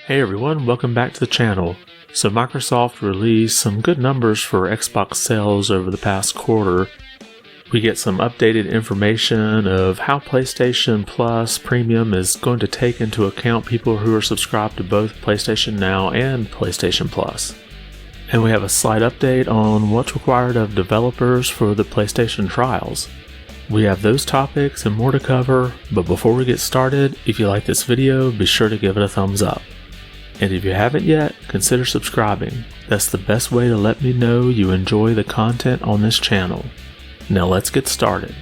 Hey everyone, welcome back to the channel. So Microsoft released some good numbers for Xbox sales over the past quarter. We get some updated information of how PlayStation Plus Premium is going to take into account people who are subscribed to both PlayStation Now and PlayStation Plus. And we have a slight update on what's required of developers for the PlayStation trials. We have those topics and more to cover, but before we get started, if you like this video, be sure to give it a thumbs up. And if you haven't yet, consider subscribing. That's the best way to let me know you enjoy the content on this channel. Now let's get started.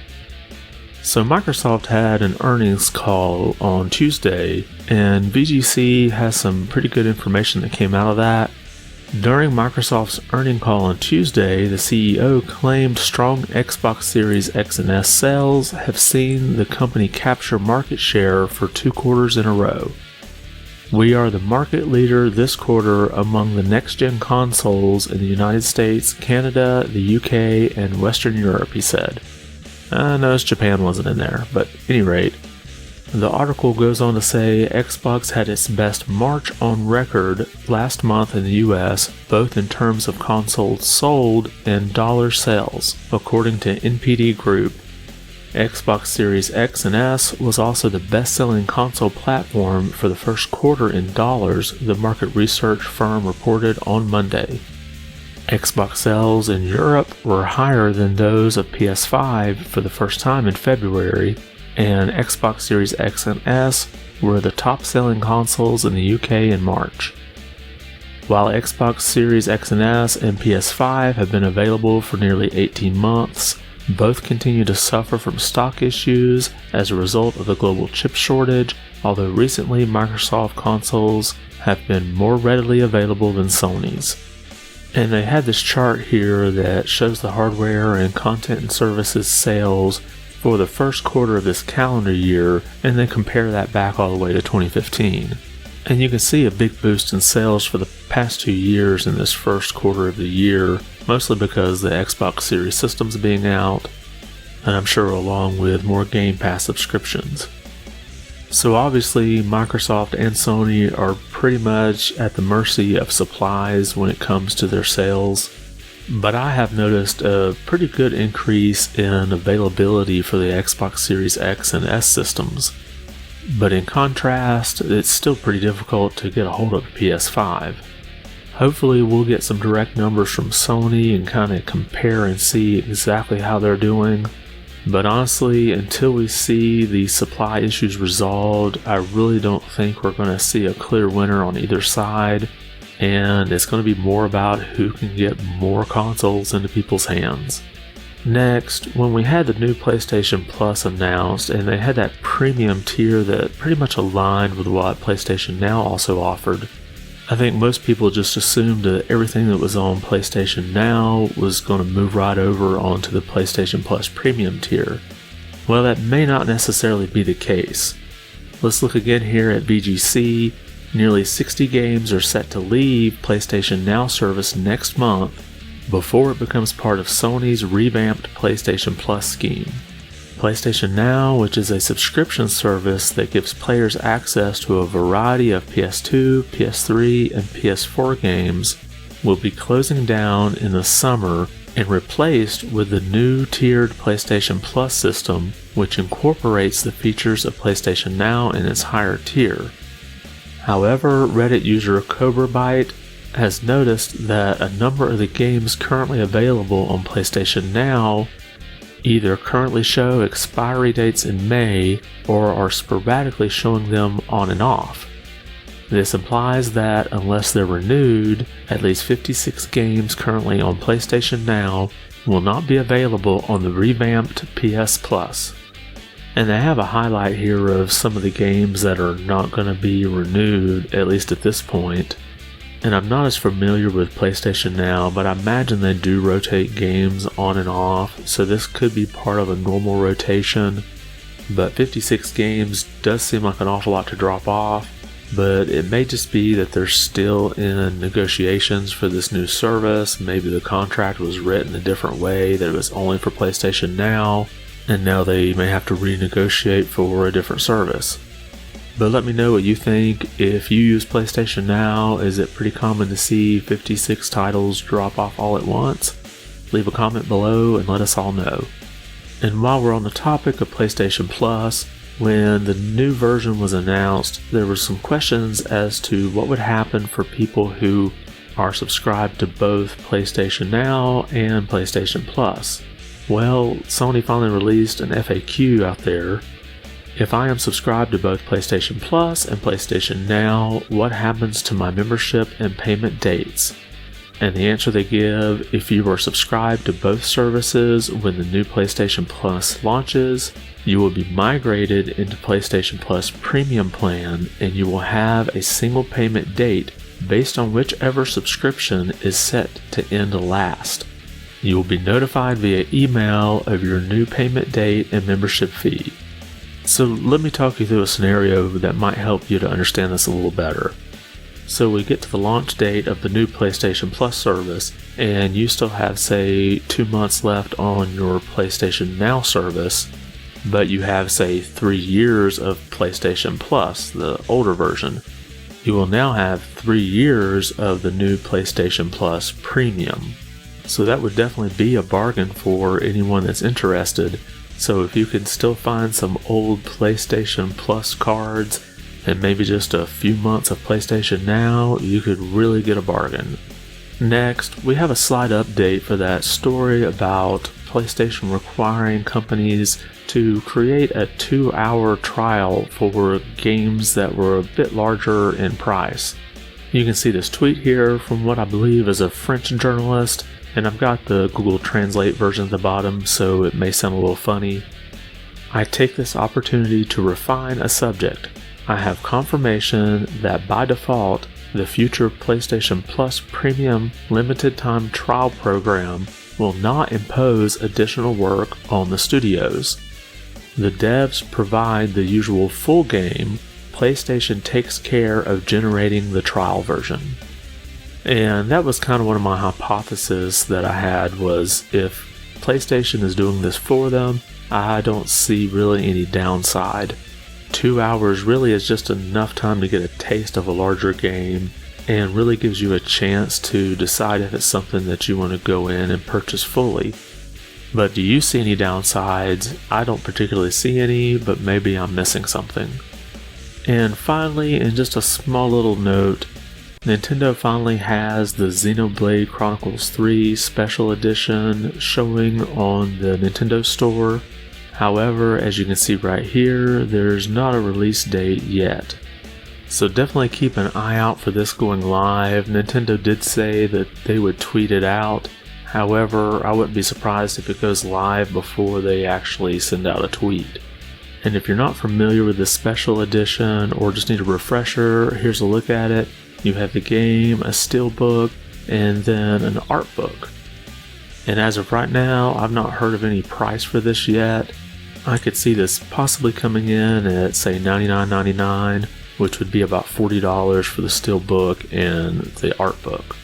So Microsoft had an earnings call on Tuesday, and VGC has some pretty good information that came out of that. During Microsoft's earnings call on Tuesday, the CEO claimed strong Xbox Series X and S sales have seen the company capture market share for 2 quarters in a row. We are the market leader this quarter among the next-gen consoles in the United States, Canada, the UK, and Western Europe, he said. I noticed Japan wasn't in there, but at any rate, the article goes on to say Xbox had its best March on record last month in the US, both in terms of consoles sold and dollar sales, according to NPD Group. Xbox Series X and S was also the best-selling console platform for the first quarter in dollars, the market research firm reported on Monday. Xbox sales in Europe were higher than those of PS5 for the first time in February, and Xbox Series X and S were the top-selling consoles in the UK in March. While Xbox Series X and S and PS5 have been available for nearly 18 months, both continue to suffer from stock issues as a result of the global chip shortage, although recently Microsoft consoles have been more readily available than Sony's. And they had this chart here that shows the hardware and content and services sales for the first quarter of this calendar year, and then compare that back all the way to 2015. And you can see a big boost in sales for the past 2 years in this first quarter of the year, mostly because the Xbox Series system's being out, and I'm sure along with more Game Pass subscriptions. So obviously Microsoft and Sony are pretty much at the mercy of supplies when it comes to their sales, but I have noticed a pretty good increase in availability for the Xbox Series X and S systems. But in contrast, it's still pretty difficult to get a hold of a PS5. Hopefully we'll get some direct numbers from Sony and kind of compare and see exactly how they're doing. But honestly, until we see the supply issues resolved, I really don't think we're going to see a clear winner on either side. And it's going to be more about who can get more consoles into people's hands. Next, when we had the new PlayStation Plus announced, and they had that premium tier that pretty much aligned with what PlayStation Now also offered, I think most people just assumed that everything that was on PlayStation Now was going to move right over onto the PlayStation Plus premium tier. Well, that may not necessarily be the case. Let's look again here at VGC. Nearly 60 games are set to leave PlayStation Now service next month, before it becomes part of Sony's revamped PlayStation Plus scheme. PlayStation Now, which is a subscription service that gives players access to a variety of PS2, PS3, and PS4 games, will be closing down in the summer and replaced with the new tiered PlayStation Plus system, which incorporates the features of PlayStation Now in its higher tier. However, Reddit user CobraByte has noticed that a number of the games currently available on PlayStation Now either currently show expiry dates in May or are sporadically showing them on and off. This implies that unless they're renewed, at least 56 games currently on PlayStation Now will not be available on the revamped PS Plus. And they have a highlight here of some of the games that are not going to be renewed, at least at this point. And I'm not as familiar with PlayStation Now, but I imagine they do rotate games on and off, so this could be part of a normal rotation. But 56 games does seem like an awful lot to drop off, but it may just be that they're still in negotiations for this new service. Maybe the contract was written a different way, that it was only for PlayStation Now, and now they may have to renegotiate for a different service. But let me know what you think. If you use PlayStation Now, is it pretty common to see 56 titles drop off all at once? Leave a comment below and let us all know. And while we're on the topic of PlayStation Plus, when the new version was announced, there were some questions as to what would happen for people who are subscribed to both PlayStation Now and PlayStation Plus. Well, Sony finally released an FAQ out there. If I am subscribed to both PlayStation Plus and PlayStation Now, what happens to my membership and payment dates? And the answer they give, if you are subscribed to both services when the new PlayStation Plus launches, you will be migrated into PlayStation Plus Premium plan and you will have a single payment date based on whichever subscription is set to end last. You will be notified via email of your new payment date and membership fee. So let me talk you through a scenario that might help you to understand this a little better. So we get to the launch date of the new PlayStation Plus service, and you still have, say, 2 months left on your PlayStation Now service, but you have, say, 3 years of PlayStation Plus, the older version. You will now have 3 years of the new PlayStation Plus Premium. So that would definitely be a bargain for anyone that's interested. So if you can still find some old PlayStation Plus cards and maybe just a few months of PlayStation Now, you could really get a bargain. Next, we have a slight update for that story about PlayStation requiring companies to create a 2-hour trial for games that were a bit larger in price. You can see this tweet here from what I believe is a French journalist, and I've got the Google Translate version at the bottom, so it may sound a little funny. I take this opportunity to refine a subject. I have confirmation that by default, the future PlayStation Plus Premium limited time trial program will not impose additional work on the studios. The devs provide the usual full game. PlayStation takes care of generating the trial version. And that was kind of one of my hypotheses that I had, was if PlayStation is doing this for them, I don't see really any downside. 2 hours really is just enough time to get a taste of a larger game and really gives you a chance to decide if it's something that you want to go in and purchase fully. But do you see any downsides? I don't particularly see any, but maybe I'm missing something. And finally, in just a small little note, Nintendo finally has the Xenoblade Chronicles 3 Special Edition showing on the Nintendo Store. However, as you can see right here, there's not a release date yet. So definitely keep an eye out for this going live. Nintendo did say that they would tweet it out. However, I wouldn't be surprised if it goes live before they actually send out a tweet. And if you're not familiar with this special edition or just need a refresher, here's a look at it. You have the game, a steelbook, and then an art book. And as of right now, I've not heard of any price for this yet. I could see this possibly coming in at, say, $99.99, which would be about $40 for the steelbook and the art book.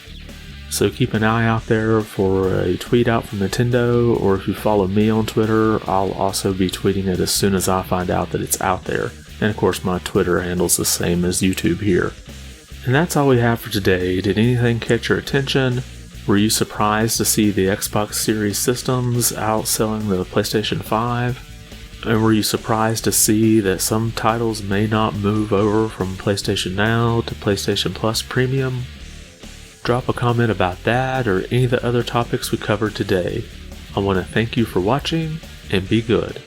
So keep an eye out there for a tweet out from Nintendo, or if you follow me on Twitter, I'll also be tweeting it as soon as I find out that it's out there. And of course my Twitter handle's the same as YouTube here. And that's all we have for today. Did anything catch your attention? Were you surprised to see the Xbox Series systems outselling the PlayStation 5? And were you surprised to see that some titles may not move over from PlayStation Now to PlayStation Plus Premium? Drop a comment about that or any of the other topics we covered today. I want to thank you for watching, and be good.